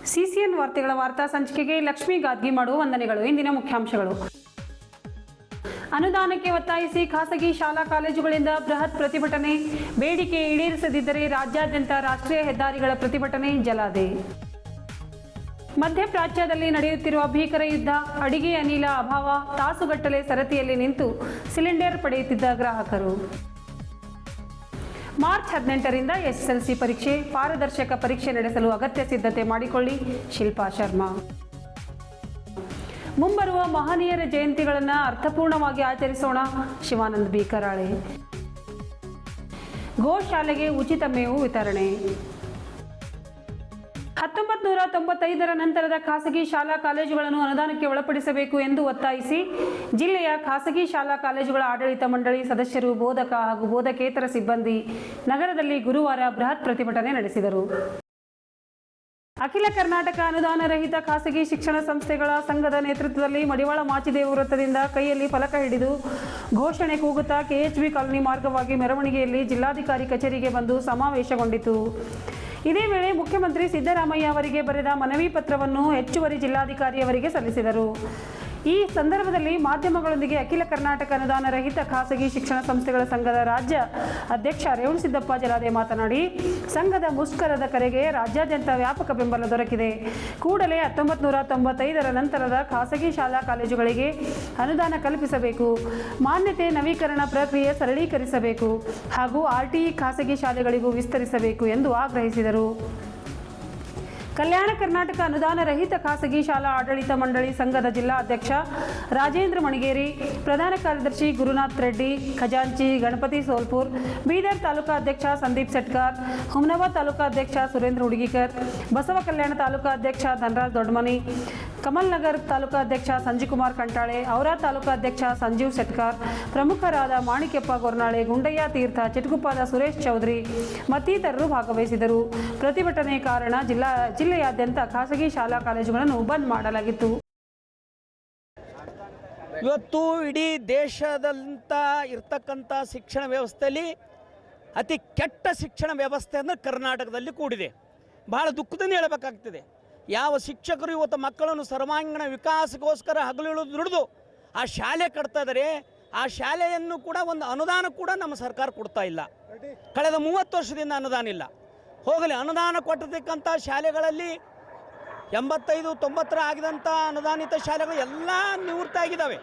CCN ವಾರ್ತೆಗಳ ವಾರ್ತಾ ಸಂಚಿಕೆಗೆ ಲಕ್ಷ್ಮೀ ಗಾದ್ಗಿ ಮಾಡುವ ವಂದನೆಗಳು. ಇಂದಿನ ಮುಖ್ಯಾಂಶಗಳು. ಅನುದಾನಕ್ಕೆ ಒತ್ತಾಯಿಸಿ ಖಾಸಗಿ ಶಾಲಾ ಕಾಲೇಜುಗಳಿಂದ ಬೃಹತ್ ಪ್ರತಿಭಟನೆ. ಬೇಡಿಕೆ ಈಡೇರಿಸದಿದ್ದರೆ ರಾಜ್ಯಾದ್ಯಂತ ರಾಷ್ಟ್ರೀಯ ಹೆದ್ದಾರಿಗಳ ಪ್ರತಿಭಟನೆ ಜಲಾದೆ. ಮಧ್ಯಪ್ರಾಚ್ಯದಲ್ಲಿ ನಡೆಯುತ್ತಿರುವ ಭೀಕರ ಯುದ್ಧ. ಅಡಿಗೆ ಅನಿಲ ಅಭಾವ. ತಾಸುಗಟ್ಟಲೆ ಸರತಿಯಲ್ಲಿ ನಿಂತು ಸಿಲಿಂಡರ್ ಪಡೆಯುತ್ತಿದ್ದ ಗ್ರಾಹಕರು. ಮಾರ್ಚ್ 18ರಿಂದ ಎಸ್ಎಸ್ಎಲ್ಸಿ ಪರೀಕ್ಷೆ. ಪಾರದರ್ಶಕ ಪರೀಕ್ಷೆ ನಡೆಸಲು ಅಗತ್ಯ ಸಿದ್ಧತೆ ಮಾಡಿಕೊಳ್ಳಿ. ಶಿಲ್ಪಾ ಶರ್ಮಾ. ಮುಂಬರುವ ಮಹನೀಯರ ಜಯಂತಿಗಳನ್ನು ಅರ್ಥಪೂರ್ಣವಾಗಿ ಆಚರಿಸೋಣ. ಶಿವಾನಂದ್ ಬಿ ಕರಾಳೆ. ಗೋಶಾಲೆಗೆ ಉಚಿತ ಮೇವು ವಿತರಣೆ. 1995ರ ನಂತರದ ಖಾಸಗಿ ಶಾಲಾ ಕಾಲೇಜುಗಳನ್ನು ಅನುದಾನಕ್ಕೆ ಒಳಪಡಿಸಬೇಕು ಎಂದು ಒತ್ತಾಯಿಸಿ ಜಿಲ್ಲೆಯ ಖಾಸಗಿ ಶಾಲಾ ಕಾಲೇಜುಗಳ ಆಡಳಿತ ಮಂಡಳಿ ಸದಸ್ಯರು, ಬೋಧಕ ಹಾಗೂ ಬೋಧಕೇತರ ಸಿಬ್ಬಂದಿ ನಗರದಲ್ಲಿ ಗುರುವಾರ ಬೃಹತ್ ಪ್ರತಿಭಟನೆ ನಡೆಸಿದರು. ಅಖಿಲ ಕರ್ನಾಟಕ ಅನುದಾನ ರಹಿತ ಖಾಸಗಿ ಶಿಕ್ಷಣ ಸಂಸ್ಥೆಗಳ ಸಂಘದ ನೇತೃತ್ವದಲ್ಲಿ ಮಡಿವಾಳ ಮಾಚಿದೇವ ವೃತ್ತದಿಂದ ಕೈಯಲ್ಲಿ ಫಲಕ ಹಿಡಿದು ಘೋಷಣೆ ಕೂಗುತ್ತಾ ಕೆಎಚ್ಬಿ ಕಾಲೋನಿ ಮಾರ್ಗವಾಗಿ ಮೆರವಣಿಗೆಯಲ್ಲಿ ಜಿಲ್ಲಾಧಿಕಾರಿ ಕಚೇರಿಗೆ ಬಂದು ಸಮಾವೇಶಗೊಂಡಿತು. ಇದೇ ವೇಳೆ ಮುಖ್ಯಮಂತ್ರಿ ಸಿದ್ದರಾಮಯ್ಯ ಅವರಿಗೆ ಬರೆದ ಮನವಿ ಪತ್ರವನ್ನು ಹೆಚ್ಚುವರಿ ಜಿಲ್ಲಾಧಿಕಾರಿಯವರಿಗೆ ಸಲ್ಲಿಸಿದರು. ಈ ಸಂದರ್ಭದಲ್ಲಿ ಮಾಧ್ಯಮಗಳೊಂದಿಗೆ ಅಖಿಲ ಕರ್ನಾಟಕ ಅನುದಾನ ರಹಿತ ಖಾಸಗಿ ಶಿಕ್ಷಣ ಸಂಸ್ಥೆಗಳ ಸಂಘದ ರಾಜ್ಯ ಅಧ್ಯಕ್ಷ ರೇವಣಸಿದ್ದಪ್ಪ ಜಲಾದೆ ಮಾತನಾಡಿ, ಸಂಘದ ಮುಷ್ಕರದ ಕರೆಗೆ ರಾಜ್ಯಾದ್ಯಂತ ವ್ಯಾಪಕ ಬೆಂಬಲ ದೊರಕಿದೆ. ಕೂಡಲೇ 1995ರ ನಂತರದ ಖಾಸಗಿ ಶಾಲಾ ಕಾಲೇಜುಗಳಿಗೆ ಅನುದಾನ ಕಲ್ಪಿಸಬೇಕು, ಮಾನ್ಯತೆ ನವೀಕರಣ ಪ್ರಕ್ರಿಯೆ ಸರಳೀಕರಿಸಬೇಕು ಹಾಗೂ ಆರ್ಟಿಇ ಖಾಸಗಿ ಶಾಲೆಗಳಿಗೂ ವಿಸ್ತರಿಸಬೇಕು ಎಂದು ಆಗ್ರಹಿಸಿದರು. ಕಲ್ಯಾಣ ಕರ್ನಾಟಕ ಅನುದಾನ ರಹಿತ ಖಾಸಗಿ ಶಾಲಾ ಆಡಳಿತ ಮಂಡಳಿ ಸಂಘದ ಜಿಲ್ಲಾ ಅಧ್ಯಕ್ಷ ರಾಜೇಂದ್ರ ಮಣಿಗೇರಿ, ಪ್ರಧಾನ ಕಾರ್ಯದರ್ಶಿ ಗುರುನಾಥ್ ರೆಡ್ಡಿ, ಖಜಾಂಚಿ ಗಣಪತಿ ಸೋಲ್ಪುರ್, ಬೀದರ್ ತಾಲೂಕಾಧ್ಯಕ್ಷ ಸಂದೀಪ್ ಸೆಟ್ಕಾರ್, ಹುಮನಾಬಾದ್ ತಾಲೂಕಾಧ್ಯಕ್ಷ ಸುರೇಂದ್ರ ಹುಡುಗಿಕರ್, ಬಸವ ಕಲ್ಯಾಣ ತಾಲೂಕಾಧ್ಯಕ್ಷ ಧನರಾಜ್ ದೊಡ್ಡಮನಿ, ಕಮಲ್ ನಗರ್ ತಾಲೂಕಾಧ್ಯಕ್ಷ ಸಂಜೀಕುಮಾರ್ ಕಂಟಾಳೆ, ಔರಾದ್ ತಾಲೂಕಾಧ್ಯಕ್ಷ ಸಂಜೀವ್ ಸೆಟ್ಕಾರ್, ಪ್ರಮುಖರಾದ ಮಾಣಿಕ್ಯಪ್ಪ ಗೊರ್ನಾಳೆ, ಗುಂಡಯ್ಯ ತೀರ್ಥ, ಚಿಟಗುಪ್ಪದ ಸುರೇಶ್ ಚೌಧರಿ ಮತ್ತಿತರರು ಭಾಗವಹಿಸಿದರು. ಪ್ರತಿಭಟನೆ ಕಾರಣ ಜಿಲ್ಲೆಯಾದ್ಯಂತ ಖಾಸಗಿ ಶಾಲಾ ಕಾಲೇಜುಗಳನ್ನು ಬಂದ್ ಮಾಡಲಾಗಿತ್ತು. ಇವತ್ತು ಇಡೀ ದೇಶದಂತ ಇರ್ತಕ್ಕಂಥ ಶಿಕ್ಷಣ ವ್ಯವಸ್ಥೆಯಲ್ಲಿ ಅತಿ ಕೆಟ್ಟ ಶಿಕ್ಷಣ ವ್ಯವಸ್ಥೆ ಅಂದರೆ ಕರ್ನಾಟಕದಲ್ಲಿ ಕೂಡಿದೆ. ಬಹಳ ದುಃಖದಿಂದ ಹೇಳಬೇಕಾಗ್ತದೆ. ಯಾವ ಶಿಕ್ಷಕರು ಇವತ್ತು ಮಕ್ಕಳನ್ನು ಸರ್ವಾಂಗೀಣ ವಿಕಾಸಕ್ಕೋಸ್ಕರ ಹಗಲಿರುಳು ದುಡಿದು ಆ ಶಾಲೆ ಕಟ್ತಾ ಇದ್ದಾರೆ, ಆ ಶಾಲೆಯನ್ನು ಕೂಡ ಒಂದು ಅನುದಾನ ಕೂಡ ನಮ್ಮ ಸರ್ಕಾರ ಕೊಡ್ತಾ ಇಲ್ಲ. ಕಳೆದ 30 ವರ್ಷದಿಂದ ಅನುದಾನ ಇಲ್ಲ. ಹೋಗಲಿ, ಅನುದಾನ ಕೊಟ್ಟಿರ್ತಕ್ಕಂಥ ಶಾಲೆಗಳಲ್ಲಿ 85-90 ಆಗಿದಂಥ ಅನುದಾನಿತ ಶಾಲೆಗಳು ಎಲ್ಲ ನಿವೃತ್ತ ಆಗಿದ್ದಾವೆ,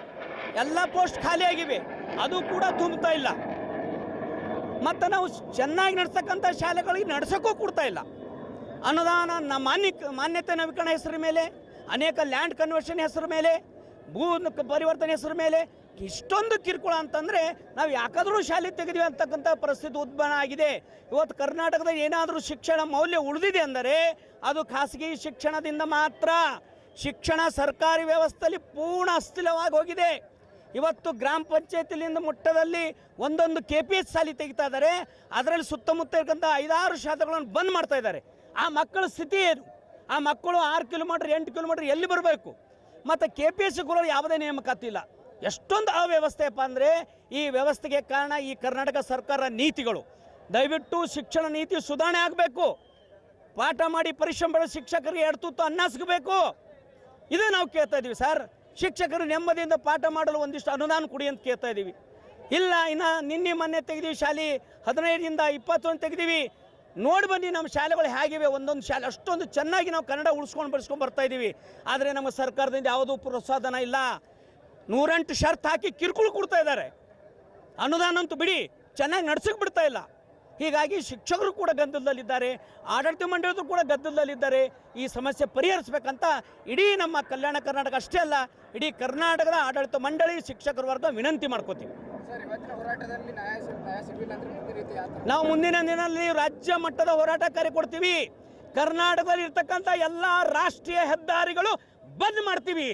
ಎಲ್ಲ ಪೋಸ್ಟ್ ಖಾಲಿಯಾಗಿವೆ, ಅದು ಕೂಡ ತುಂಬುತ್ತಾ ಇಲ್ಲ. ಮತ್ತು ನಾವು ಚೆನ್ನಾಗಿ ನಡೆಸ್ತಕ್ಕಂಥ ಶಾಲೆಗಳಿಗೆ ನಡೆಸೋಕ್ಕೂ ಕೊಡ್ತಾ ಇಲ್ಲ. ಅನುದಾನ ಮಾನ್ಯತೆ ನವೀಕರಣ ಹೆಸರು ಮೇಲೆ, ಅನೇಕ ಲ್ಯಾಂಡ್ ಕನ್ವರ್ಷನ್ ಹೆಸರು ಮೇಲೆ, ಭೂ ಪರಿವರ್ತನೆ ಹೆಸರು ಮೇಲೆ ಇಷ್ಟೊಂದು ಕಿರುಕುಳ ಅಂತಂದರೆ ನಾವು ಯಾಕಾದರೂ ಶಾಲೆ ತೆಗೆದಿವಿ ಅಂತಕ್ಕಂಥ ಪರಿಸ್ಥಿತಿ ಉದ್ಭವ ಆಗಿದೆ. ಇವತ್ತು ಕರ್ನಾಟಕದಲ್ಲಿ ಏನಾದರೂ ಶಿಕ್ಷಣ ಮೌಲ್ಯ ಉಳಿದಿದೆ ಅಂದರೆ ಅದು ಖಾಸಗಿ ಶಿಕ್ಷಣದಿಂದ ಮಾತ್ರ. ಶಿಕ್ಷಣ ಸರ್ಕಾರಿ ವ್ಯವಸ್ಥೆಯಲ್ಲಿ ಪೂರ್ಣ ಅಸ್ಥಿರವಾಗಿ ಹೋಗಿದೆ. ಇವತ್ತು ಗ್ರಾಮ ಪಂಚಾಯತಿಲಿಂದ ಮುಟ್ಟದಲ್ಲಿ ಒಂದೊಂದು KPH ಶಾಲೆ ತೆಗಿತಾ ಇದ್ದಾರೆ, ಅದರಲ್ಲಿ ಸುತ್ತಮುತ್ತ ಇರ್ತಕ್ಕಂಥ 5-6 ಶಾಲೆಗಳನ್ನು ಬಂದ್ ಮಾಡ್ತಾ ಇದ್ದಾರೆ. ಆ ಮಕ್ಕಳ ಸ್ಥಿತಿ ಏನು? ಆ ಮಕ್ಕಳು 6 ಕಿಲೋಮೀಟರ್ 8 ಕಿಲೋಮೀಟರ್ ಎಲ್ಲಿ ಬರಬೇಕು? ಮತ್ತು KPHಗಳು ಯಾವುದೇ ನೇಮಕಾತಿ ಇಲ್ಲ. ಎಷ್ಟೊಂದು ಅವ್ಯವಸ್ಥೆಯಪ್ಪ ಅಂದರೆ ಈ ವ್ಯವಸ್ಥೆಗೆ ಕಾರಣ ಈ ಕರ್ನಾಟಕ ಸರ್ಕಾರ ನೀತಿಗಳು. ದಯವಿಟ್ಟು ಶಿಕ್ಷಣ ನೀತಿ ಸುಧಾರಣೆ ಆಗಬೇಕು. ಪಾಠ ಮಾಡಿ ಪರಿಶ್ರಮ ಪಡೋ ಶಿಕ್ಷಕರಿಗೆ ಎಡ್ತುತ್ತು ಅನ್ನ ಸಿಗಬೇಕು. ಇದೇ ನಾವು ಕೇಳ್ತಾ ಇದ್ದೀವಿ ಸರ್. ಶಿಕ್ಷಕರು ನೆಮ್ಮದಿಯಿಂದ ಪಾಠ ಮಾಡಲು ಒಂದಿಷ್ಟು ಅನುದಾನ ಕೊಡಿ ಅಂತ ಕೇಳ್ತಾ ಇದ್ದೀವಿ. ಇಲ್ಲ, ಇನ್ನು ನಿನ್ನೆ ಮೊನ್ನೆ ತೆಗೆದೀವಿ ಶಾಲೆ, 15ರಿಂದ 21 ತೆಗೆದೀವಿ. ನೋಡಿ ಬನ್ನಿ ನಮ್ಮ ಶಾಲೆಗಳು ಹೇಗಿವೆ. ಒಂದೊಂದು ಶಾಲೆ ಅಷ್ಟೊಂದು ಚೆನ್ನಾಗಿ ನಾವು ಕನ್ನಡ ಉಳಿಸ್ಕೊಂಡು ಬೆಳೆಸ್ಕೊಂಡು ಬರ್ತಾ ಇದ್ದೀವಿ. ಆದರೆ ನಮ್ಮ ಸರ್ಕಾರದಿಂದ ಯಾವುದೂ ಪ್ರೋತ್ಸಾಹನ ಇಲ್ಲ. 108 ಷರತ್ತು ಹಾಕಿ ಕಿರುಕುಳ ಕೊಡ್ತಾ ಇದ್ದಾರೆ. ಅನುದಾನ ಅಂತೂ ಬಿಡಿ, ಚೆನ್ನಾಗಿ ನಡ್ಸಕ್ಕೆ ಬಿಡ್ತಾ ಇಲ್ಲ. ಹೀಗಾಗಿ ಶಿಕ್ಷಕರು ಕೂಡ ಗದ್ದಲದಲ್ಲಿದ್ದಾರೆ, ಆಡಳಿತ ಮಂಡಳಿಗಳು ಕೂಡ ಗದ್ದಲದಲ್ಲಿದ್ದಾರೆ. ಈ ಸಮಸ್ಯೆ ಪರಿಹರಿಸಬೇಕಂತ ಇಡೀ ನಮ್ಮ ಕಲ್ಯಾಣ ಕರ್ನಾಟಕ ಅಷ್ಟೇ ಅಲ್ಲ, ಇಡೀ ಕರ್ನಾಟಕದ ಆಡಳಿತ ಮಂಡಳಿ ಶಿಕ್ಷಕರ ವರ್ಗ ವಿನಂತಿ ಮಾಡ್ಕೋತೀವಿ. ನಾವು ಮುಂದಿನ ದಿನದಲ್ಲಿ ರಾಜ್ಯ ಮಟ್ಟದ ಹೋರಾಟ ಕರೆ ಕೊಡ್ತೀವಿ. ಕರ್ನಾಟಕದಲ್ಲಿ ಇರ್ತಕ್ಕಂಥ ಎಲ್ಲ ರಾಷ್ಟ್ರೀಯ ಹೆದ್ದಾರಿಗಳು ಬಂದ್ ಮಾಡ್ತೀವಿ.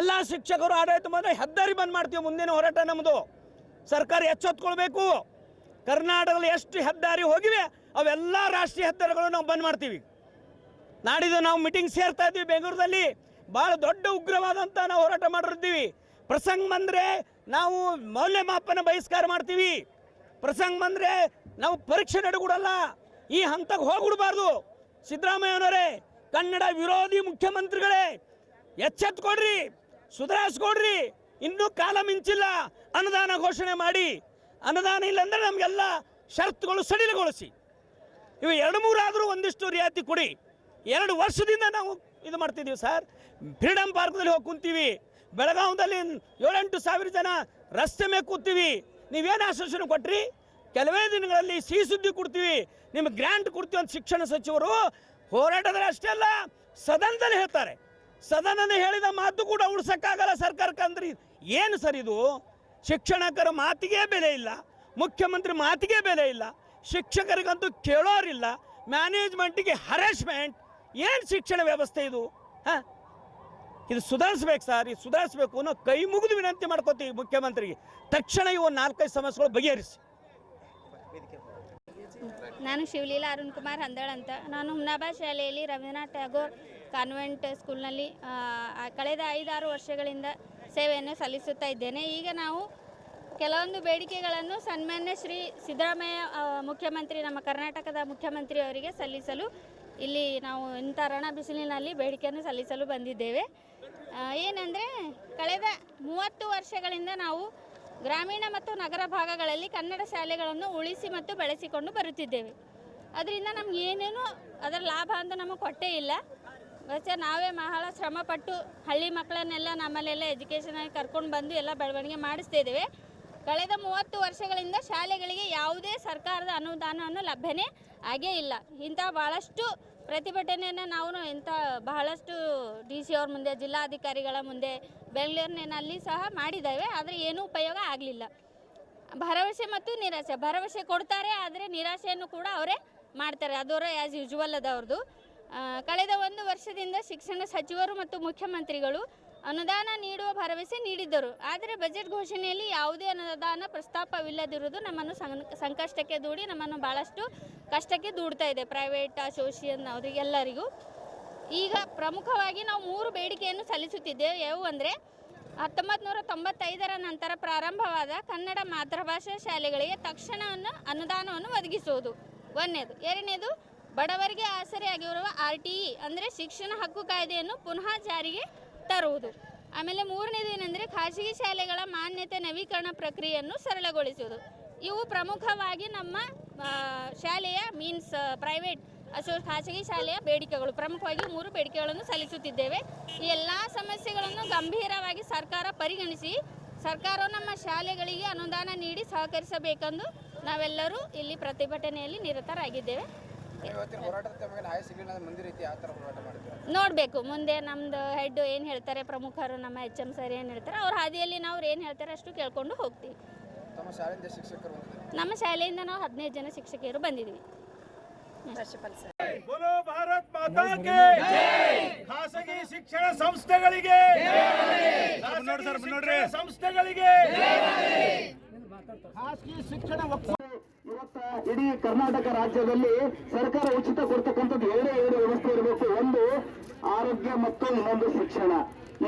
ಎಲ್ಲ ಶಿಕ್ಷಕರು ಆಡಳಿತ ಮಂಡಳಿ ಹೆದ್ದಾರಿ ಬಂದ್ ಮಾಡ್ತೀವಿ. ಮುಂದಿನ ಹೋರಾಟ ನಮ್ಮದು. ಸರ್ಕಾರ ಎಚ್ಚೆತ್ತುಕೊಳ್ಬೇಕು. ಕರ್ನಾಟಕದಲ್ಲಿ ಎಷ್ಟು ಹೆದ್ದಾರಿ ಹೋಗಿವೆ ಅವೆಲ್ಲ ರಾಷ್ಟ್ರೀಯ ಹೆದ್ದಾರಿಗಳು ನಾವು ಬಂದ್ ಮಾಡ್ತೀವಿ. ನಾಡಿದ್ದು ನಾವು ಮೀಟಿಂಗ್ ಸೇರ್ತಾ ಇದ್ದೀವಿ ಬೆಂಗಳೂರಲ್ಲಿ. ಭಾಳ ದೊಡ್ಡ ಉಗ್ರವಾದಂಥ ನಾವು ಹೋರಾಟ ಮಾಡಿರ್ತೀವಿ. ಪ್ರಸಂಗ ಬಂದರೆ ನಾವು ಮೌಲ್ಯಮಾಪನ ಬಹಿಷ್ಕಾರ ಮಾಡ್ತೀವಿ. ಪ್ರಸಂಗ ಬಂದರೆ ನಾವು ಪರೀಕ್ಷೆ ನಡೆಗೂಡಲ್ಲ. ಈ ಹಂತಕ್ಕೆ ಹೋಗ್ಬಿಡಬಾರ್ದು. ಸಿದ್ದರಾಮಯ್ಯನವರೇ, ಕನ್ನಡ ವಿರೋಧಿ ಮುಖ್ಯಮಂತ್ರಿಗಳೇ ಎಚ್ಚೆತ್ಕೊಡ್ರಿ, ಸುಧಾರಿಸ್ಕೊಡ್ರಿ. ಇನ್ನೂ ಕಾಲ ಮಿಂಚಿಲ್ಲ. ಅನುದಾನ ಘೋಷಣೆ ಮಾಡಿ, ಅನುದಾನ ಇಲ್ಲಾಂದ್ರೆ ನಮಗೆಲ್ಲ ಷರತ್ತುಗಳು ಸಡಿಲಗೊಳಿಸಿ. ಇವು 2-3 ಆದರೂ ಒಂದಿಷ್ಟು ರಿಯಾಯಿತಿ ಕೊಡಿ. 2 ವರ್ಷದಿಂದ ನಾವು ಇದು ಮಾಡ್ತಿದ್ದೀವಿ ಸರ್. ಫ್ರೀಡಮ್ ಪಾರ್ಕ್ದಲ್ಲಿ ಹೋಗಿ ಕುಂತೀವಿ, ಬೆಳಗಾವದಲ್ಲಿ 7-8 ಸಾವಿರ ಜನ ರಸ್ತೆ ಮೇಲೆ ಕೂತೀವಿ. ನೀವೇನು ಆಶ್ವಾಸನೆ ಕೊಟ್ರಿ? ಕೆಲವೇ ದಿನಗಳಲ್ಲಿ ಸಿಹಿ ಸುದ್ದಿ ಕೊಡ್ತೀವಿ, ನಿಮ್ಗೆ ಗ್ರ್ಯಾಂಟ್ ಕೊಡ್ತೀವಿ ಅಂತ ಶಿಕ್ಷಣ ಸಚಿವರು ಹೋರಾಟದಲ್ಲಿ ಅಷ್ಟೇ ಅಲ್ಲ ಸದನದಲ್ಲಿ ಹೇಳ್ತಾರೆ. ಸದನದಲ್ಲಿ ಹೇಳಿದ ಮಾತು ಕೂಡ ಉಳಿಸೋಕ್ಕಾಗಲ್ಲ ಸರ್ಕಾರಕ್ಕೆ. ಅಂದ್ರೆ ಏನು ಸರ್ ಇದು? ಶಿಕ್ಷಣಕರ ಮಾತಿಗೆ ಬೆಲೆ ಇಲ್ಲ, ಮುಖ್ಯಮಂತ್ರಿ ಮಾತಿಗೆ ಬೆಲೆ ಇಲ್ಲ, ಶಿಕ್ಷಕರಿಗಂತೂ ಕೇಳೋರಿಲ್ಲ, ಮ್ಯಾನೇಜ್ಮೆಂಟಿಗೆ ಹರಾಸ್ಮೆಂಟ್. ಏನು ಶಿಕ್ಷಣ ವ್ಯವಸ್ಥೆ ಇದು? ಹಾಂ, ಇದು ಸುಧಾರಿಸ್ಬೇಕು ಸರ್, ಇದು ಸುಧಾರಿಸ್ಬೇಕು ಅನ್ನೋ ಕೈ ಮುಗಿದು ವಿನಂತಿ ಮಾಡ್ಕೋತೀವಿ ಮುಖ್ಯಮಂತ್ರಿಗೆ. ತಕ್ಷಣ ಇವು 4-5 ಸಮಸ್ಯೆಗಳು ಬಗೆಹರಿಸಿ. ನಾನು ಶಿವಲೀಲಾ ಅರುಣ್ ಕುಮಾರ್ ಹಂದಳ್ ಅಂತ. ನಾನು ಹುಮ್ನಾಬಾದ್ ಶಾಲೆಯಲ್ಲಿ ರವೀಂದ್ರನಾಥ್ ಟ್ಯಾಗೋರ್ ಕಾನ್ವೆಂಟ್ ಸ್ಕೂಲ್ನಲ್ಲಿ ಕಳೆದ 5-6 ವರ್ಷಗಳಿಂದ ಸೇವೆಯನ್ನು ಸಲ್ಲಿಸುತ್ತಾ ಇದ್ದೇನೆ. ಈಗ ನಾವು ಕೆಲವೊಂದು ಬೇಡಿಕೆಗಳನ್ನು ಸನ್ಮಾನ್ಯ ಶ್ರೀ ಸಿದ್ದರಾಮಯ್ಯ ಮುಖ್ಯಮಂತ್ರಿ, ನಮ್ಮ ಕರ್ನಾಟಕದ ಮುಖ್ಯಮಂತ್ರಿ ಅವರಿಗೆ ಸಲ್ಲಿಸಲು ಇಲ್ಲಿ ನಾವು ಇಂಥ ರಣ ಬಿಸಿಲಿನಲ್ಲಿ ಬೇಡಿಕೆಯನ್ನು ಸಲ್ಲಿಸಲು ಬಂದಿದ್ದೇವೆ. ಏನಂದರೆ, ಕಳೆದ 30 ವರ್ಷಗಳಿಂದ ನಾವು ಗ್ರಾಮೀಣ ಮತ್ತು ನಗರ ಭಾಗಗಳಲ್ಲಿ ಕನ್ನಡ ಶಾಲೆಗಳನ್ನು ಉಳಿಸಿ ಮತ್ತು ಬೆಳೆಸಿಕೊಂಡು ಬರುತ್ತಿದ್ದೇವೆ. ಅದರಿಂದ ನಮ್ಗೆ ಏನೇನು ಅದರ ಲಾಭ ಅಂತ ನಮಗೆ ಕೊಟ್ಟೇ ಇಲ್ಲ. ಮತ್ತೆ ನಾವೇ ಬಹಳ ಶ್ರಮಪಟ್ಟು ಹಳ್ಳಿ ಮಕ್ಕಳನ್ನೆಲ್ಲ ನಮ್ಮಲ್ಲೆಲ್ಲ ಎಜುಕೇಷನಾಗಿ ಕರ್ಕೊಂಡು ಬಂದು ಎಲ್ಲ ಬೆಳವಣಿಗೆ ಮಾಡಿಸ್ತಿದ್ದೇವೆ. ಕಳೆದ 30 ವರ್ಷಗಳಿಂದ ಶಾಲೆಗಳಿಗೆ ಯಾವುದೇ ಸರ್ಕಾರದ ಅನುದಾನವನ್ನು ಲಭ್ಯನೇ ಆಗೇ ಇಲ್ಲ. ಇಂಥ ಭಾಳಷ್ಟು ಪ್ರತಿಭಟನೆಯನ್ನು ನಾವು ಬಹಳಷ್ಟು DC ಅವ್ರ ಮುಂದೆ, ಜಿಲ್ಲಾಧಿಕಾರಿಗಳ ಮುಂದೆ, ಬೆಂಗಳೂರಿನಲ್ಲಿ ಸಹ ಮಾಡಿದ್ದೇವೆ. ಆದರೆ ಏನೂ ಉಪಯೋಗ ಆಗಲಿಲ್ಲ. ಭರವಸೆ ಮತ್ತು ನಿರಾಸೆ. ಭರವಸೆ ಕೊಡ್ತಾರೆ, ಆದರೆ ನಿರಾಸೆಯನ್ನು ಕೂಡ ಅವರೇ ಮಾಡ್ತಾರೆ. ಅದರ ಆ್ಯಸ್ ಯೂಶುವಲ್ ಅದವ್ರದ್ದು. ಕಳೆದ 1 ವರ್ಷದಿಂದ ಶಿಕ್ಷಣ ಸಚಿವರು ಮತ್ತು ಮುಖ್ಯಮಂತ್ರಿಗಳು ಅನುದಾನ ನೀಡುವ ಭರವಸೆ ನೀಡಿದ್ದರು. ಆದರೆ ಬಜೆಟ್ ಘೋಷಣೆಯಲ್ಲಿ ಯಾವುದೇ ಅನುದಾನ ಪ್ರಸ್ತಾಪವಿಲ್ಲದಿರುವುದು ನಮ್ಮನ್ನು ಸಂಕಷ್ಟಕ್ಕೆ ದೂಡಿ ನಮ್ಮನ್ನು ಭಾಳಷ್ಟು ಕಷ್ಟಕ್ಕೆ ದೂಡ್ತಾ ಇದೆ. ಪ್ರೈವೇಟ್, ಅಸೋಸಿಯೇಷನ್ ಅವರಿಗೆಲ್ಲರಿಗೂ. ಈಗ ಪ್ರಮುಖವಾಗಿ ನಾವು 3 ಬೇಡಿಕೆಯನ್ನು ಸಲ್ಲಿಸುತ್ತಿದ್ದೇವೆ. ಯಾವುವು ಅಂದರೆ, 1995ರ ನಂತರ ಪ್ರಾರಂಭವಾದ ಕನ್ನಡ ಮಾತೃಭಾಷಾ ಶಾಲೆಗಳಿಗೆ ತಕ್ಷಣವನ್ನು ಅನುದಾನವನ್ನು ಒದಗಿಸುವುದು 1ನೇದು. 2ನೇದು, ಬಡವರಿಗೆ ಆಸರೆಯಾಗಿರುವ RTE ಅಂದರೆ ಶಿಕ್ಷಣ ಹಕ್ಕು ಕಾಯ್ದೆಯನ್ನು ಪುನಃ ಜಾರಿಗೆ ತರುವುದು. ಆಮೇಲೆ 3ನೇದು ಏನಂದರೆ, ಖಾಸಗಿ ಶಾಲೆಗಳ ಮಾನ್ಯತೆ ನವೀಕರಣ ಪ್ರಕ್ರಿಯೆಯನ್ನು ಸರಳಗೊಳಿಸುವುದು. ಇವು ಪ್ರಮುಖವಾಗಿ ನಮ್ಮ ಶಾಲೆಯ ಪ್ರೈವೇಟ್ ಖಾಸಗಿ ಶಾಲೆಯ ಬೇಡಿಕೆಗಳು. ಪ್ರಮುಖವಾಗಿ 3 ಬೇಡಿಕೆಗಳನ್ನು ಸಲ್ಲಿಸುತ್ತಿದ್ದೇವೆ. ಈ ಎಲ್ಲ ಸಮಸ್ಯೆಗಳನ್ನು ಗಂಭೀರವಾಗಿ ಸರ್ಕಾರ ಪರಿಗಣಿಸಿ ಸರ್ಕಾರವು ನಮ್ಮ ಶಾಲೆಗಳಿಗೆ ಅನುದಾನ ನೀಡಿ ಸಹಕರಿಸಬೇಕೆಂದು ನಾವೆಲ್ಲರೂ ಇಲ್ಲಿ ಪ್ರತಿಭಟನೆಯಲ್ಲಿ ನಿರತರಾಗಿದ್ದೇವೆ. ನೋಡಬೇಕು ಮುಂದೆ ನಮ್ಮದು ಹೆಡ್ ಏನು ಹೇಳ್ತಾರೆ, ಪ್ರಮುಖರು ನಮ್ಮ HM ಸರ್ ಏನು ಹೇಳ್ತಾರೆ, ಅವ್ರ ಹಾದಿಯಲ್ಲಿ ನಾವು ಏನು ಹೇಳ್ತಾರೆ ಅಷ್ಟು ಕೇಳ್ಕೊಂಡು ಹೋಗ್ತೀವಿ. ನಮ್ಮ ಶಾಲೆಯಿಂದ ನಾವು 15 ಜನ ಶಿಕ್ಷಕಿಯರು ಬಂದಿದ್ದೀವಿ. ಬೋಲೋ ಭಾರತ್ ಮಾತಾ ಕಿ ಖಾಸಗಿ ಶಿಕ್ಷಣ ಸಂಸ್ಥೆಗಳಿಗೆ, ಸಂಸ್ಥೆಗಳಿಗೆ ಖಾಸಗಿ ಶಿಕ್ಷಣ ಇವತ್ತು ಇಡೀ ಕರ್ನಾಟಕ ರಾಜ್ಯದಲ್ಲಿ ಸರ್ಕಾರ ಉಚಿತ ಕೊಡ್ತಕ್ಕಂಥದ್ದು 2 ವ್ಯವಸ್ಥೆ ಇರಬೇಕು. ಒಂದು ಆರೋಗ್ಯ ಮತ್ತು ಇನ್ನೊಂದು ಶಿಕ್ಷಣ.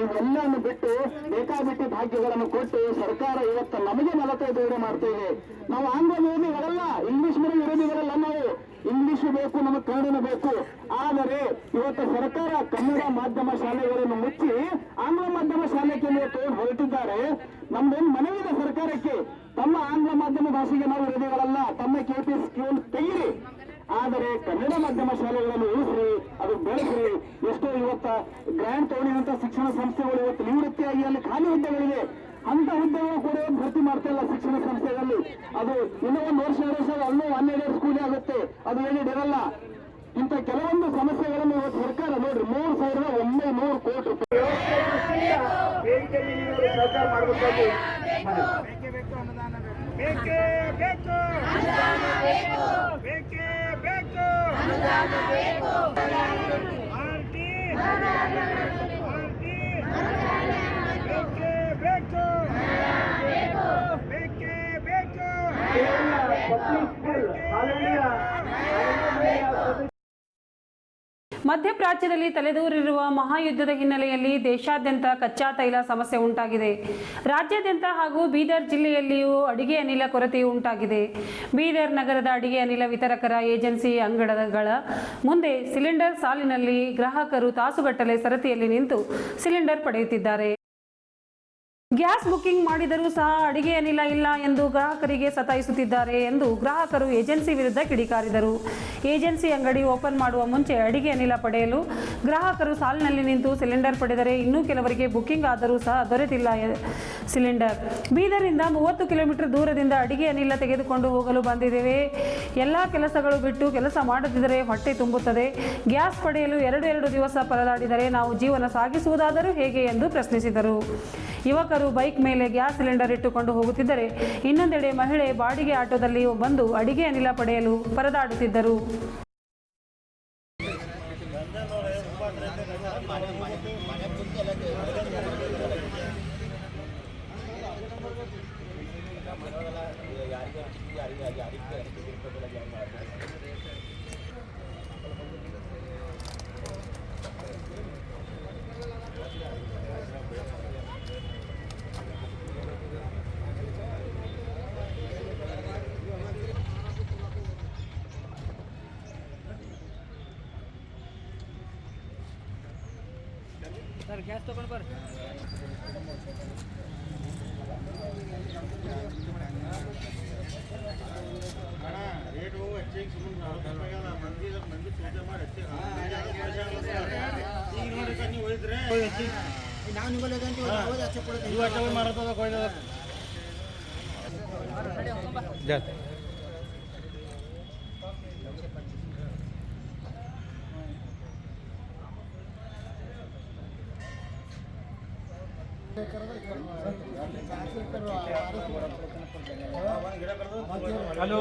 ಇವೆಲ್ಲವನ್ನು ಬಿಟ್ಟು ಬೇಕಾಬಿಟ್ಟಿ ಭಾಗ್ಯಗಳನ್ನು ಕೊಟ್ಟು ಸರ್ಕಾರ ಇವತ್ತು ನಮಗೆ 45 ರೂಢಿ ಮಾಡ್ತಾ ಇದೆ. ನಾವು ಆಂಗ್ಲ ವಿರೋಧಿಗಳಲ್ಲ, ಇಂಗ್ಲಿಷ್ ಮೀಡಿಯಂ ವಿರೋಧಿಗಳಲ್ಲ. ನಾವು ಇಂಗ್ಲಿಷ್ ಬೇಕು, ನಮಗೆ ಕನ್ನಡನ ಬೇಕು. ಆದರೆ ಇವತ್ತು ಸರ್ಕಾರ ಕನ್ನಡ ಮಾಧ್ಯಮ ಶಾಲೆಗಳನ್ನು ಮುಚ್ಚಿ ಆಂಗ್ಲ ಮಾಧ್ಯಮ ಶಾಲೆಗೆ ಇವತ್ತು ಹೊರಟಿದ್ದಾರೆ. ನಮ್ದೇನು ಮನವಿದೆ ಸರ್ಕಾರಕ್ಕೆ, ತಮ್ಮ ಆಂಗ್ಲ ಮಾಧ್ಯಮ ಭಾಷೆಗೆ ನಾವು ವಿರೋಧಿಗಳಲ್ಲ, ತಮ್ಮ KP ಸ್ಕೂಲ್ ತೆಗಿರಿ, ಆದರೆ ಕನ್ನಡ ಮಾಧ್ಯಮ ಶಾಲೆಗಳನ್ನು ಉಳಿಸ್ರಿ, ಅದು ಬೆಳೆಸ್ರಿ. ಎಷ್ಟೋ ಇವತ್ತು ಗ್ರಾಂಟ್ ತಗೊಂಡಿರುವಂತ ಶಿಕ್ಷಣ ಸಂಸ್ಥೆಗಳು ಇವತ್ತು ನಿವೃತ್ತಿಯಾಗಿ ಅಲ್ಲಿ ಖಾಲಿ ಹುದ್ದೆಗಳಿವೆ. ಅಂತ ಹುದ್ದೆಗಳು ಕೂಡ ಭರ್ತಿ ಮಾಡ್ತಾ ಇಲ್ಲ ಶಿಕ್ಷಣ ಸಂಸ್ಥೆಗಳಲ್ಲಿ. ಅದು ಇನ್ನೂ 1 ವರ್ಷ 2 ವರ್ಷ ಅಲ್ಲೂ 12 ಸ್ಕೂಲೇ ಆಗುತ್ತೆ, ಅದು ಏನಿರಲ್ಲ. ಇಂಥ ಕೆಲವೊಂದು ಸಮಸ್ಯೆಗಳನ್ನು ಇವತ್ತು ಸರ್ಕಾರ ನೋಡ್ರಿ 3,900 ಕೋಟಿ ರೂಪಾಯಿ ಸರ್ಕಾರ ಮಾಡಬೇಕಾಗಿ ಬೇಕೇ ಬೇಕು, ಬೇಕೇ ಬೇಕು, RT ಬೇಕೇ ಬೇಕು, ಬೇಕೇ ಬೇಕು. ಮಧ್ಯಪ್ರಾಚ್ಯದಲ್ಲಿ ತಲೆದೂರಿರುವ ಮಹಾಯುದ್ಧದ ಹಿನ್ನೆಲೆಯಲ್ಲಿ ದೇಶಾದ್ಯಂತ ಕಚ್ಚಾ ತೈಲ ಸಮಸ್ಯೆ ಉಂಟಾಗಿದೆ. ರಾಜ್ಯಾದ್ಯಂತ ಹಾಗೂ ಬೀದರ್ ಜಿಲ್ಲೆಯಲ್ಲಿಯೂ ಅಡಿಗೆ ಅನಿಲ ಕೊರತೆಯೂ ಉಂಟಾಗಿದೆ. ಬೀದರ್ ನಗರದ ಅಡಿಗೆ ಅನಿಲ ವಿತರಕರ ಏಜೆನ್ಸಿ ಅಂಗಡಿಗಳ ಮುಂದೆ ಸಿಲಿಂಡರ್ ಸಾಲಿನಲ್ಲಿ ಗ್ರಾಹಕರು ತಾಸುಗಟ್ಟಲೆ ಸರತಿಯಲ್ಲಿ ನಿಂತು ಸಿಲಿಂಡರ್ ಪಡೆಯುತ್ತಿದ್ದಾರೆ. ಗ್ಯಾಸ್ ಬುಕಿಂಗ್ ಮಾಡಿದರೂ ಸಹ ಅಡಿಗೆ ಅನಿಲ ಇಲ್ಲ ಎಂದು ಗ್ರಾಹಕರಿಗೆ ಸತಾಯಿಸುತ್ತಿದ್ದಾರೆ ಎಂದು ಗ್ರಾಹಕರು ಏಜೆನ್ಸಿ ವಿರುದ್ಧ ಕಿಡಿಕಾರಿದರು. ಏಜೆನ್ಸಿ ಅಂಗಡಿ ಓಪನ್ ಮಾಡುವ ಮುಂಚೆ ಅಡಿಗೆ ಅನಿಲ ಪಡೆಯಲು ಗ್ರಾಹಕರು ಸಾಲಿನಲ್ಲಿ ನಿಂತು ಸಿಲಿಂಡರ್ ಪಡೆದರೆ ಇನ್ನೂ ಕೆಲವರಿಗೆ ಬುಕಿಂಗ್ ಆದರೂ ಸಹ ದೊರೆತಿಲ್ಲ ಸಿಲಿಂಡರ್. ಬೀದರಿಂದ 30 ಕಿಲೋಮೀಟರ್ ದೂರದಿಂದ ಅಡಿಗೆ ಅನಿಲ ತೆಗೆದುಕೊಂಡು ಹೋಗಲು ಬಂದಿದ್ದೇವೆ. ಎಲ್ಲ ಕೆಲಸಗಳು ಬಿಟ್ಟು ಕೆಲಸ ಮಾಡದಿದ್ದರೆ ಹೊಟ್ಟೆ ತುಂಬುತ್ತದೆ. ಗ್ಯಾಸ್ ಪಡೆಯಲು 2 ದಿವಸ ಪರದಾಡಿದರೆ ನಾವು ಜೀವನ ಸಾಗಿಸುವುದಾದರೂ ಹೇಗೆ ಎಂದು ಪ್ರಶ್ನಿಸಿದರು. ಯುವಕರು ಬೈಕ್ ಮೇಲೆ ಗ್ಯಾಸ್ ಸಿಲಿಂಡರ್ ಇಟ್ಟುಕೊಂಡು ಹೋಗುತ್ತಿದ್ದರೆ ಇನ್ನೊಂದೆಡೆ ಮಹಿಳೆ ಬಾಡಿಗೆ ಆಟೋದಲ್ಲಿ ಬಂದು ಅಡಿಗೆ ಅನಿಲ ಪಡೆಯಲು ಪರದಾಡುತ್ತಿದ್ದರು. ಸರ್ ಗ್ಯಾಸ್ ತಗೊಂಡು ಬರ್ರಿ. ರೇಟು ಹೆಚ್ಚಿಗೆ ಸುಮ್ಮನೆ ಮಂದಿ ಸೂಚನೆ ಮಾಡಿ ಈಗ ನೋಡಿ ನೀವು ಹೋಯ್ದ್ರೆ ನಾವು ಮಾರತದ ಕೊಯ್ದ ಹಲೋ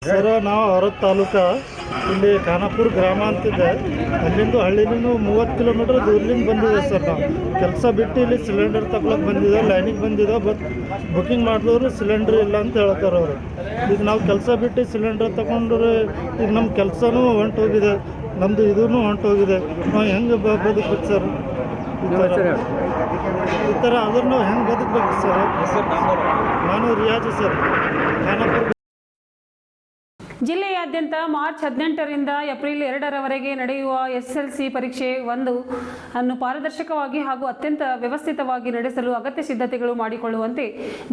ಸರ್, ನಾವು ಹೊರತ್ ತಾಲೂಕು ಇಲ್ಲಿ ಖಾನಾಪುರ ಗ್ರಾಮ ಅಂತಿದೆ. ಅಲ್ಲಿಂದ ಹಳ್ಳಿಲಿಂದ 30 ಕಿಲೋಮೀಟರ್ ದೂರದಿಂದ ಬಂದಿದೆ ಸರ್. ನಾವು ಕೆಲಸ ಬಿಟ್ಟು ಇಲ್ಲಿ ಸಿಲಿಂಡರ್ ತಗೊಳಕ್ಕೆ ಬಂದಿದೆ, ಲೈನಿಗೆ ಬಂದಿದೆ. ಬಟ್ ಬುಕಿಂಗ್ ಮಾಡಿದವರು ಸಿಲಿಂಡರ್ ಇಲ್ಲ ಅಂತ ಹೇಳ್ತಾರೆ ಅವರು. ಈಗ ನಾವು ಕೆಲಸ ಬಿಟ್ಟು ಸಿಲಿಂಡರ್ ತಗೊಂಡ್ರೆ ಈಗ ನಮ್ಮ ಕೆಲಸನೂ ಹೊಂಟೋಗಿದೆ, ನಮ್ಮದು ಇದೂ ಹೊಂಟೋಗಿದೆ. ನಾವು ಹೆಂಗೆ ಬದುಕಬೇಕು ಸರ್? ಈ ಥರ ಆದ್ರೆ ನಾವು ಹೆಂಗೆ ಬದುಕಬೇಕು ಸರ್? ನಾನು ರಿಯಾಜ್ ಸರ್, ಖಾನಾಪುರ. ಜಿಲ್ಲೆಯಾದ್ಯಂತ ಮಾರ್ಚ್ 18ರಿಂದ ಏಪ್ರಿಲ್ 2ರವರೆಗೆ ನಡೆಯುವ SSLC ಪರೀಕ್ಷೆ 1 ಅನ್ನು ಪಾರದರ್ಶಕವಾಗಿ ಹಾಗೂ ಅತ್ಯಂತ ವ್ಯವಸ್ಥಿತವಾಗಿ ನಡೆಸಲು ಅಗತ್ಯ ಸಿದ್ಧತೆಗಳು ಮಾಡಿಕೊಳ್ಳುವಂತೆ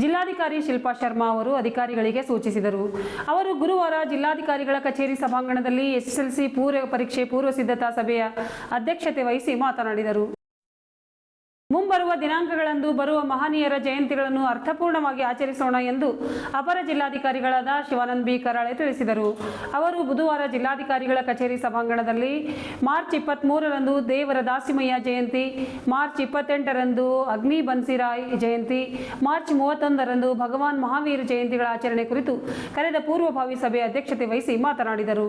ಜಿಲ್ಲಾಧಿಕಾರಿ ಶಿಲ್ಪಾ ಶರ್ಮಾ ಅವರು ಅಧಿಕಾರಿಗಳಿಗೆ ಸೂಚಿಸಿದರು. ಅವರು ಗುರುವಾರ ಜಿಲ್ಲಾಧಿಕಾರಿಗಳ ಕಚೇರಿ ಸಭಾಂಗಣದಲ್ಲಿ SSLC ಪರೀಕ್ಷೆ ಪೂರ್ವ ಸಿದ್ಧತಾ ಸಭೆಯ ಅಧ್ಯಕ್ಷತೆ ವಹಿಸಿ ಮಾತನಾಡಿದರು. ಮುಂಬರುವ ದಿನಾಂಕಗಳಂದು ಬರುವ ಮಹನೀಯರ ಜಯಂತಿಗಳನ್ನು ಅರ್ಥಪೂರ್ಣವಾಗಿ ಆಚರಿಸೋಣ ಎಂದು ಅಪರ ಜಿಲ್ಲಾಧಿಕಾರಿಗಳಾದ ಶಿವಾನಂದ ಬಿ ಕರಾಳೆ ತಿಳಿಸಿದರು. ಅವರು ಬುಧವಾರ ಜಿಲ್ಲಾಧಿಕಾರಿಗಳ ಕಚೇರಿ ಸಭಾಂಗಣದಲ್ಲಿ ಮಾರ್ಚ್ 23ರಂದು ದೇವರ ದಾಸಿಮಯ್ಯ ಜಯಂತಿ, ಮಾರ್ಚ್ 28ರಂದು ಅಗ್ನಿ ಬನ್ಸಿರಾಯ್ ಜಯಂತಿ, ಮಾರ್ಚ್ 31ರಂದು ಭಗವಾನ್ ಮಹಾವೀರ್ ಜಯಂತಿಗಳ ಆಚರಣೆ ಕುರಿತು ಕರೆದ ಪೂರ್ವಭಾವಿ ಸಭೆ ಅಧ್ಯಕ್ಷತೆ ವಹಿಸಿ ಮಾತನಾಡಿದರು.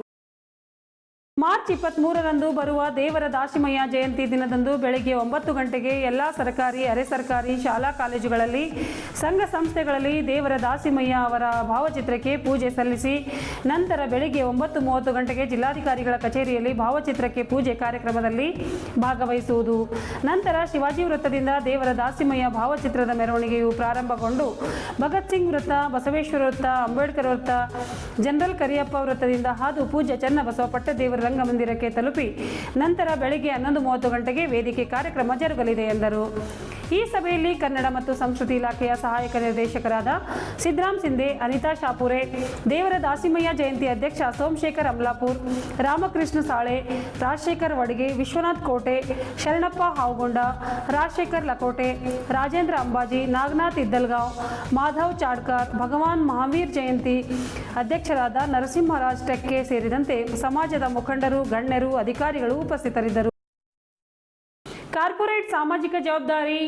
ಮಾರ್ಚ್ 23ರಂದು ಬರುವ ದೇವರ ದಾಸಿಮಯ್ಯ ಜಯಂತಿ ದಿನದಂದು ಬೆಳಗ್ಗೆ 9 ಗಂಟೆಗೆ ಎಲ್ಲ ಸರ್ಕಾರಿ ಅರೆ ಸರ್ಕಾರಿ ಶಾಲಾ ಕಾಲೇಜುಗಳಲ್ಲಿ ಸಂಘ ಸಂಸ್ಥೆಗಳಲ್ಲಿ ದೇವರ ದಾಸಿಮಯ್ಯ ಅವರ ಭಾವಚಿತ್ರಕ್ಕೆ ಪೂಜೆ ಸಲ್ಲಿಸಿ ನಂತರ ಬೆಳಗ್ಗೆ 9:30 ಗಂಟೆಗೆ ಜಿಲ್ಲಾಧಿಕಾರಿಗಳ ಕಚೇರಿಯಲ್ಲಿ ಭಾವಚಿತ್ರಕ್ಕೆ ಪೂಜೆ ಕಾರ್ಯಕ್ರಮದಲ್ಲಿ ಭಾಗವಹಿಸುವುದು. ನಂತರ ಶಿವಾಜಿ ವೃತ್ತದಿಂದ ದೇವರ ದಾಸಿಮಯ್ಯ ಭಾವಚಿತ್ರದ ಮೆರವಣಿಗೆಯು ಪ್ರಾರಂಭಗೊಂಡು ಭಗತ್ ಸಿಂಗ್ ವೃತ್ತ, ಬಸವೇಶ್ವರ ವೃತ್ತ, ಅಂಬೇಡ್ಕರ್ ವೃತ್ತ, ಜನರಲ್ ಕರಿಯಪ್ಪ ವೃತ್ತದಿಂದ ಹಾದು ಪೂಜ್ಯ ಚನ್ನಬಸವ ಪಟ್ಟದೇವರ ರಂಗಮಂದಿರಕ್ಕೆ ತಲುಪಿ ನಂತರ ಬೆಳಗ್ಗೆ 11:30 ಗಂಟೆಗೆ ವೇದಿಕೆ ಕಾರ್ಯಕ್ರಮ ಜರುಗಲಿದೆ ಎಂದರು. ಈ ಸಭೆಯಲ್ಲಿ ಕನ್ನಡ ಮತ್ತು ಸಂಸ್ಕೃತಿ ಇಲಾಖೆಯ ಸಹಾಯಕ ನಿರ್ದೇಶಕರಾದ ಸಿದ್ದರಾಮ್ ಸಿಂಧೆ, ಅನಿತಾ ಶಾಪುರೆ, ದೇವರ ದಾಸಿಮಯ್ಯ ಜಯಂತಿ ಅಧ್ಯಕ್ಷ ಸೋಮಶೇಖರ್ ಅಮಲಾಪುರ್, ರಾಮಕೃಷ್ಣ ಸಾಳೆ, ರಾಜಶೇಖರ್ ವಡ್ಗೆ, ವಿಶ್ವನಾಥ್ ಕೋಟೆ, ಶರಣಪ್ಪ ಹಾವಗೊಂಡ, ರಾಜಶೇಖರ್ ಲಕೋಟೆ, ರಾಜೇಂದ್ರ ಅಂಬಾಜಿ, ನಾಗನಾಥ್ ಇದ್ದಲ್ಗಾಂವ್, ಮಾಧವ್ ಚಾಡ್ಕರ್, ಭಗವಾನ್ ಮಹಾವೀರ್ ಜಯಂತಿ ಅಧ್ಯಕ್ಷರಾದ ನರಸಿಂಹರಾಜ್ ಟೆಕ್ಕೆ ಸೇರಿದಂತೆ ಸಮಾಜದ ಮುಖಂಡರು, ಗಣ್ಯರು, ಅಧಿಕಾರಿಗಳು ಉಪಸ್ಥಿತರಿದ್ದರು. ಕಾರ್ಪೊರೇಟ್ ಸಾಮಾಜಿಕ ಜವಾಬ್ದಾರಿ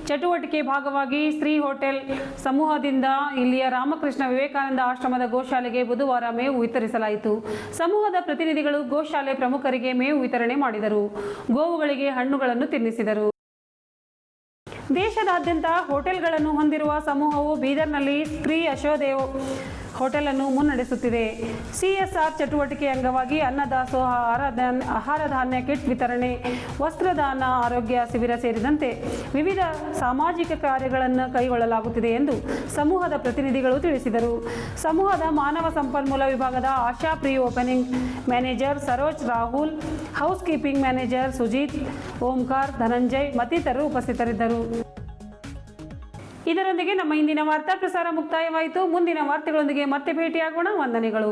ಚಟುವಟಿಕೆ ಭಾಗವಾಗಿ ಶ್ರೀ ಹೋಟೆಲ್ ಸಮೂಹದಿಂದ ಇಲ್ಲಿಯ ರಾಮಕೃಷ್ಣ ವಿವೇಕಾನಂದ ಆಶ್ರಮದ ಗೋಶಾಲೆಗೆ ಬುಧವಾರ ಮೇವು ವಿತರಿಸಲಾಯಿತು. ಸಮೂಹದ ಪ್ರತಿನಿಧಿಗಳು ಗೋಶಾಲೆ ಪ್ರಮುಖರಿಗೆ ಮೇವು ವಿತರಣೆ ಮಾಡಿದರು. ಗೋವುಗಳಿಗೆ ಹಣ್ಣುಗಳನ್ನು ತಿನ್ನಿಸಿದರು. ದೇಶದಾದ್ಯಂತ ಹೋಟೆಲ್ಗಳನ್ನು ಹೊಂದಿರುವ ಸಮೂಹವು ಬೀದರ್ನಲ್ಲಿ ಶ್ರೀ ಯಶೋದೇವ್ ಹೋಟೆಲ್ ಅನ್ನು ಮುನ್ನಡೆಸುತ್ತಿದೆ. ಸಿಎಸ್ಆರ್ ಚಟುವಟಿಕೆ ಅಂಗವಾಗಿ ಅನ್ನದಾಸೋಹ, ಆಹಾರ ಧಾನ್ಯ ಕಿಟ್ ವಿತರಣೆ, ವಸ್ತ್ರದಾನ, ಆರೋಗ್ಯ ಶಿಬಿರ ಸೇರಿದಂತೆ ವಿವಿಧ ಸಾಮಾಜಿಕ ಕಾರ್ಯಗಳನ್ನು ಕೈಗೊಳ್ಳಲಾಗುತ್ತಿದೆ ಎಂದು ಸಮೂಹದ ಪ್ರತಿನಿಧಿಗಳು ತಿಳಿಸಿದರು. ಸಮೂಹದ ಮಾನವ ಸಂಪನ್ಮೂಲ ವಿಭಾಗದ Asha pre opening manager Saroj Rahul, housekeeping manager Sujit, Omkar, Dhananjay ಮತ್ತಿತರರು ಉಪಸ್ಥಿತರಿದ್ದರು. ಇದರೊಂದಿಗೆ ನಮ್ಮ ಇಂದಿನ ವಾರ್ತಾ ಪ್ರಸಾರ ಮುಕ್ತಾಯವಾಯಿತು. ಮುಂದಿನ ವಾರ್ತೆಗಳೊಂದಿಗೆ ಮತ್ತೆ ಭೇಟಿಯಾಗೋಣ. ವಂದನೆಗಳು.